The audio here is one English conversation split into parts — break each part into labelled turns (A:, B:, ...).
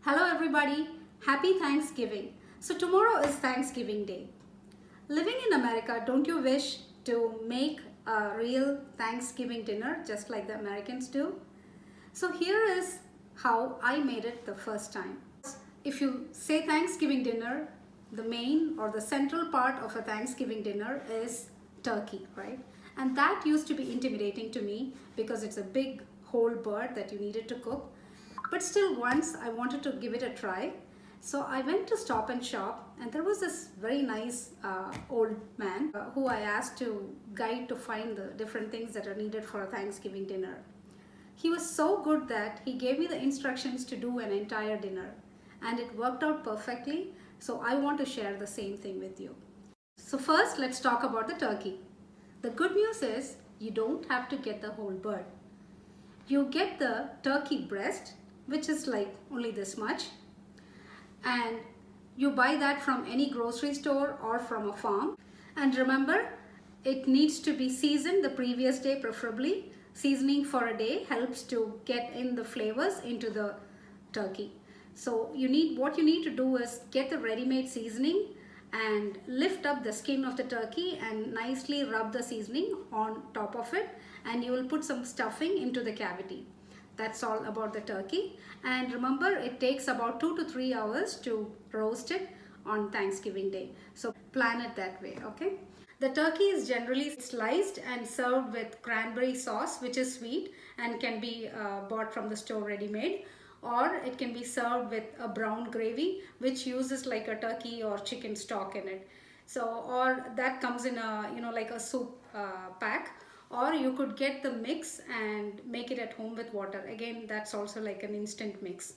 A: Hello everybody, happy Thanksgiving. So tomorrow is Thanksgiving Day. Living in America, don't you wish to make a real Thanksgiving dinner just like the Americans do? So here is how I made it the first time. If you say Thanksgiving dinner, the main or the central part of a Thanksgiving dinner is turkey, right? And that used to be intimidating to me because it's a big whole bird that you needed to cook. But still, once I wanted to give it a try. So I went to Stop and Shop, and there was this very nice old man who I asked to guide to find the different things that are needed for a Thanksgiving dinner. He was so good that he gave me the instructions to do an entire dinner, and it worked out perfectly. So I want to share the same thing with you. So first, let's talk about the turkey. The good news is you don't have to get the whole bird. You get the turkey breast, which is like only this much, and you buy that from any grocery store or from a farm. And remember, it needs to be seasoned the previous day, preferably. Seasoning for a day helps to get in the flavors into the turkey. So what you need to do is get the ready-made seasoning and lift up the skin of the turkey and nicely rub the seasoning on top of it, and you will put some stuffing into the cavity. That's all about the turkey. And remember, it takes about 2 to 3 hours to roast it on Thanksgiving Day. So plan it that way, okay? The turkey is generally sliced and served with cranberry sauce, which is sweet and can be bought from the store ready-made, or it can be served with a brown gravy, which uses like a turkey or chicken stock in it. So, or that comes in a, like a soup pack. Or you could get the mix and make it at home with water. Again, that's also like an instant mix.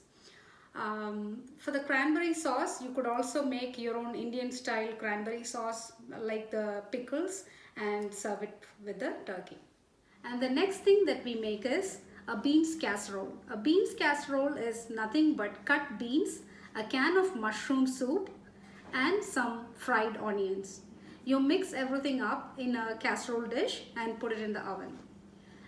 A: For the cranberry sauce, you could also make your own Indian style cranberry sauce like the pickles and serve it with the turkey. And the next thing that we make is a beans casserole. A beans casserole is nothing but cut beans, a can of mushroom soup, and some fried onions. You mix everything up in a casserole dish and put it in the oven.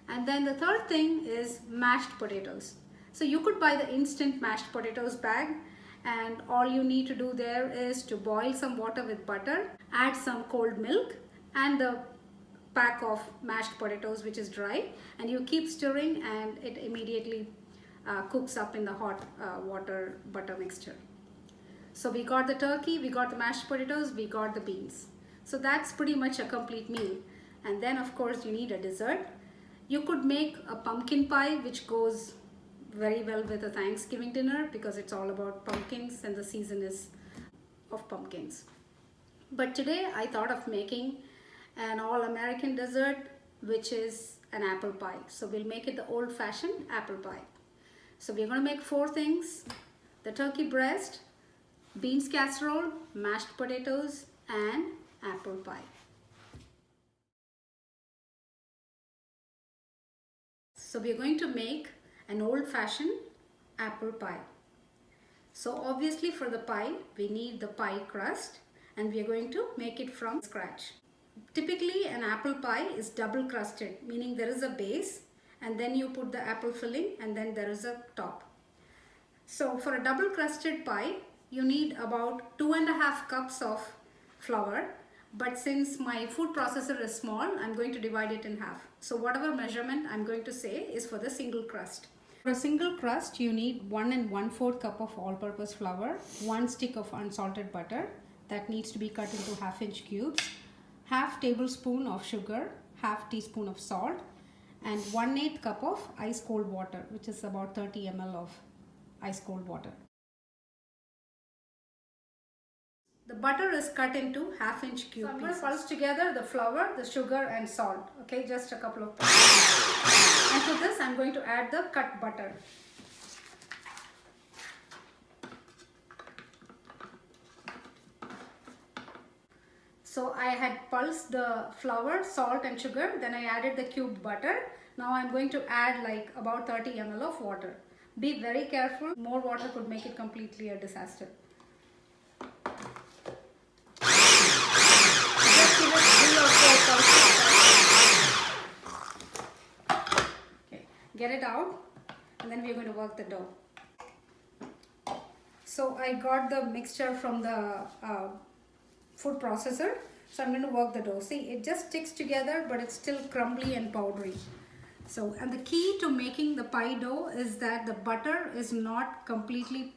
A: And then the third thing is mashed potatoes. So you could buy the instant mashed potatoes bag, and all you need to do there is to boil some water with butter, add some cold milk and the pack of mashed potatoes, which is dry, and you keep stirring and it immediately cooks up in the hot water butter mixture. So we got the turkey, we got the mashed potatoes, we got the beans. So that's pretty much a complete meal. And then of course you need a dessert. You could make a pumpkin pie, which goes very well with a Thanksgiving dinner because it's all about pumpkins and the season is of pumpkins. But today I thought of making an all-American dessert, which is an apple pie. So we'll make it the old-fashioned apple pie. So we're going to make 4 things: the turkey breast, beans casserole, mashed potatoes, and apple pie. So we are going to make an old-fashioned apple pie. So obviously for the pie we need the pie crust, and we are going to make it from scratch. Typically an apple pie is double crusted, meaning there is a base and then you put the apple filling and then there is a top. So for a double crusted pie you need about 2.5 cups of flour. But since my food processor is small, I'm going to divide it in half. So whatever measurement I'm going to say is for the single crust. For a single crust, you need 1 1/4 cup of all-purpose flour, 1 stick of unsalted butter that needs to be cut into 1/2-inch cubes, 1/2 tablespoon of sugar, 1/2 teaspoon of salt, and 1/8 cup of ice cold water, which is about 30 ml of ice cold water. The butter is cut into 1/2-inch cube. So I'm going to pulse together the flour, the sugar and salt. Okay, just a couple of pulses. And to this I'm going to add the cut butter. So I had pulsed the flour, salt and sugar, then I added the cubed butter. Now I'm going to add like about 30 ml of water. Be very careful, more water could make it completely a disaster. Okay, get it out and then we're going to work the dough. So I got the mixture from the food processor. So I'm going to work the dough. See, it just sticks together, but it's still crumbly and powdery. So, and the key to making the pie dough is that the butter is not completely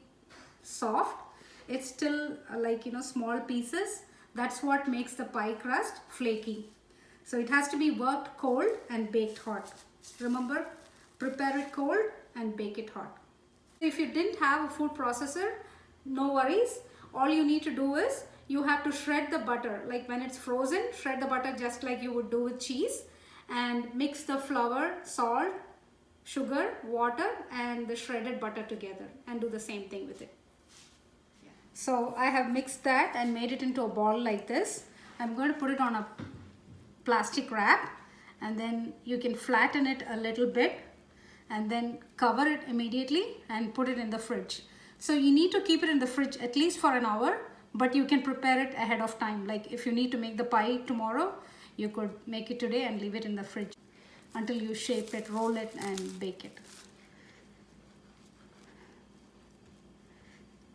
A: soft. It's still like, you know, small pieces. That's what makes the pie crust flaky. So it has to be worked cold and baked hot. Remember, prepare it cold and bake it hot. If you didn't have a food processor, no worries. All you need to do is you have to shred the butter. Like when it's frozen, shred the butter just like you would do with cheese, and mix the flour, salt, sugar, water and the shredded butter together and do the same thing with it. So I have mixed that and made it into a ball like this. I'm going to put it on a plastic wrap, and then you can flatten it a little bit and then cover it immediately and put it in the fridge. So you need to keep it in the fridge at least for an hour, but you can prepare it ahead of time. Like if you need to make the pie tomorrow, you could make it today and leave it in the fridge until you shape it, roll it and bake it.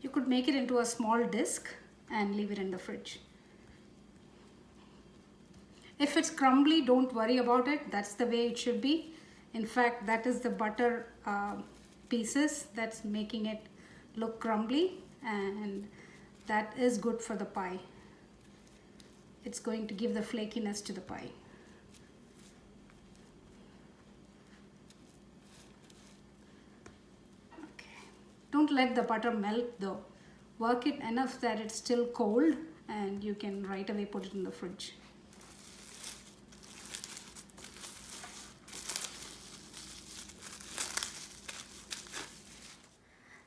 A: You could make it into a small disc and leave it in the fridge. If it's crumbly, don't worry about it. That's the way it should be. In fact, that is the butter pieces that's making it look crumbly, and that is good for the pie. It's going to give the flakiness to the pie. Okay. Don't let the butter melt though. Work it enough that it's still cold and you can right away put it in the fridge.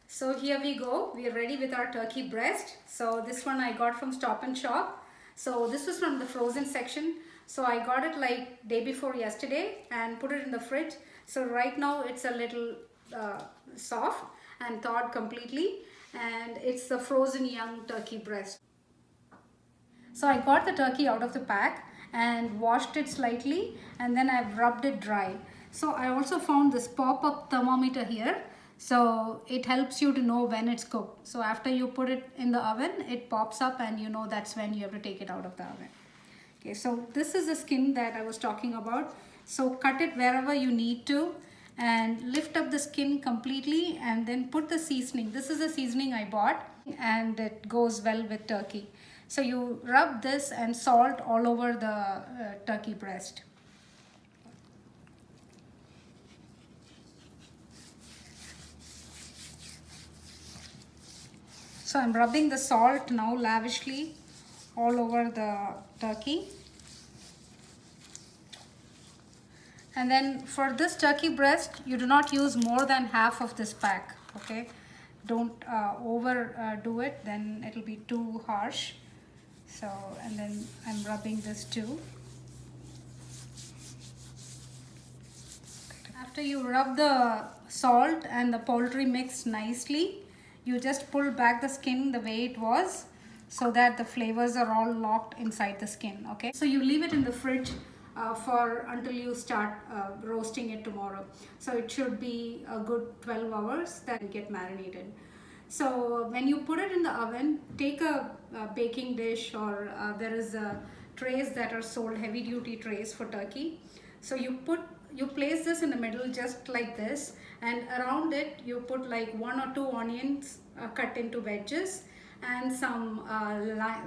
A: So here we go. We are ready with our turkey breast. So this one I got from Stop and Shop. So this was from the frozen section. So I got it like day before yesterday and put it in the fridge. So right now it's a little soft and thawed completely, and it's the frozen young turkey breast. So I got the turkey out of the pack and washed it slightly, and then I've rubbed it dry. So I also found this pop-up thermometer here. So it helps you to know when it's cooked. So after you put it in the oven, it pops up and you know that's when you have to take it out of the oven. Okay, so this is the skin that I was talking about. So cut it wherever you need to and lift up the skin completely, and then put the seasoning. This is the seasoning I bought and it goes well with turkey. So you rub this and salt all over the turkey breast. So I'm rubbing the salt now lavishly all over the turkey. And then for this turkey breast, you do not use more than half of this pack, okay? Don't overdo it, then it'll be too harsh. So, and then I'm rubbing this too. After you rub the salt and the poultry mix nicely, you just pull back the skin the way it was so that the flavors are all locked inside the skin, okay? So you leave it in the fridge until you start roasting it tomorrow. So it should be a good 12 hours that will get marinated. So when you put it in the oven, take a baking dish, or there is trays that are sold, heavy duty trays for turkey. So you place this in the middle just like this, and around it you put like 1 or 2 onions cut into wedges, and some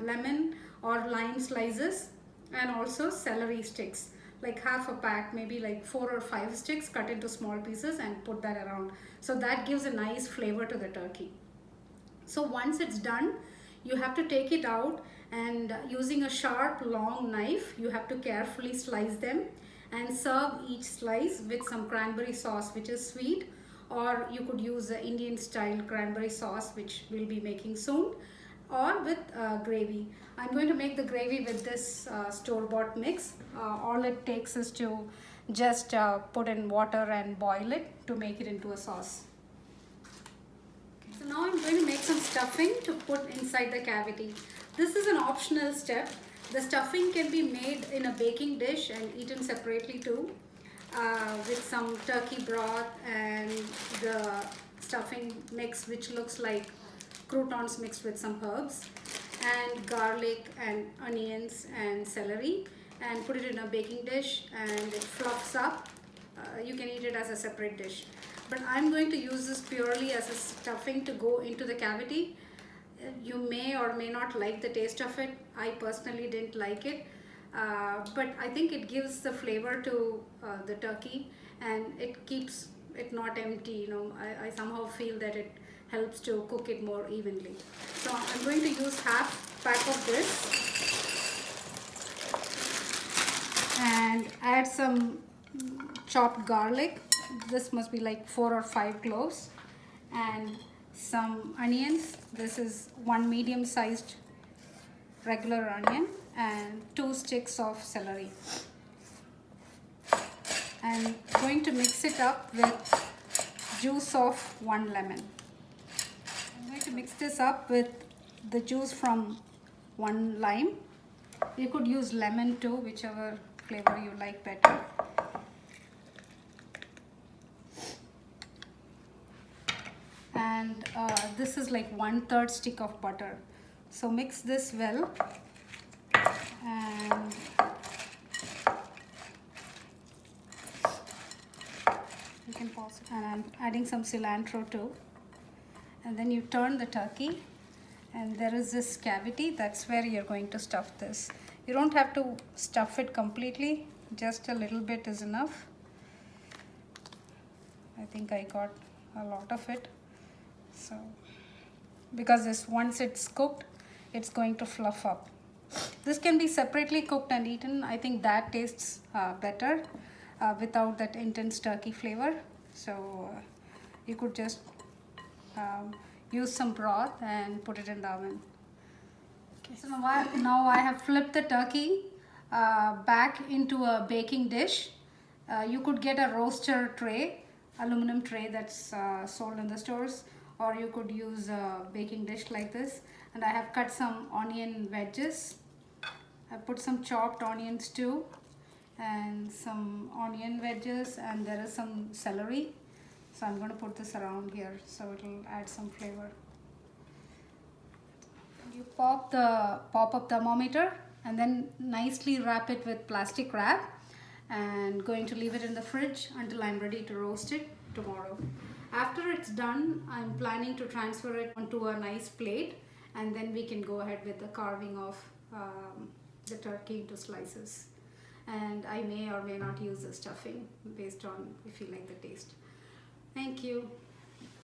A: lemon or lime slices, and also celery sticks, like half a pack, maybe like 4 or 5 sticks cut into small pieces, and put that around. So that gives a nice flavor to the turkey. So once it's done, you have to take it out, and using a sharp long knife, you have to carefully slice them and serve each slice with some cranberry sauce, which is sweet, or you could use the Indian style cranberry sauce, which we'll be making soon, or with gravy. I'm going to make the gravy with this store-bought mix. All it takes is to just put in water and boil it to make it into a sauce. Okay. So now I'm going to make some stuffing to put inside the cavity. This is an optional step. The stuffing can be made in a baking dish and eaten separately too, with some turkey broth and the stuffing mix, which looks like croutons mixed with some herbs, and garlic and onions and celery, and put it in a baking dish, and it fluffs up. You can eat it as a separate dish, but I'm going to use this purely as a stuffing to go into the cavity. You may or may not like the taste of it. I personally didn't like it, but I think it gives the flavor to the turkey, and it keeps it not empty. I somehow feel that it helps to cook it more evenly. So I'm going to use half pack of this and add some chopped garlic. This must be like 4 or 5 cloves, and some onions. This is 1 medium sized regular onion, and 2 sticks of celery. And going to mix it up with juice of 1 lemon. I'm going to mix this up with the juice from 1 lime. You could use lemon too, whichever flavor you like better. And this is like 1/3 stick of butter. So mix this well, and you can pause it. And I'm adding some cilantro too. And then you turn the turkey, and there is this cavity. That's where you're going to stuff this. You don't have to stuff it completely, just a little bit is enough. I think I got a lot of it. So because once it's cooked, it's going to fluff up. This can be separately cooked and eaten. I think that tastes better without that intense turkey flavor. So you could just use some broth and put it in the oven. Okay. So now I have flipped the turkey back into a baking dish. You could get a roaster tray, aluminum tray that's sold in the stores, or you could use a baking dish like this. And I have cut some onion wedges. I put some chopped onions too, and some onion wedges, and there is some celery. So I'm going to put this around here so it will add some flavor. You pop up thermometer and then nicely wrap it with plastic wrap, and going to leave it in the fridge until I'm ready to roast it tomorrow. After it's done, I'm planning to transfer it onto a nice plate, and then we can go ahead with the carving of the turkey into slices. And I may or may not use the stuffing based on if you like the taste. Thank you.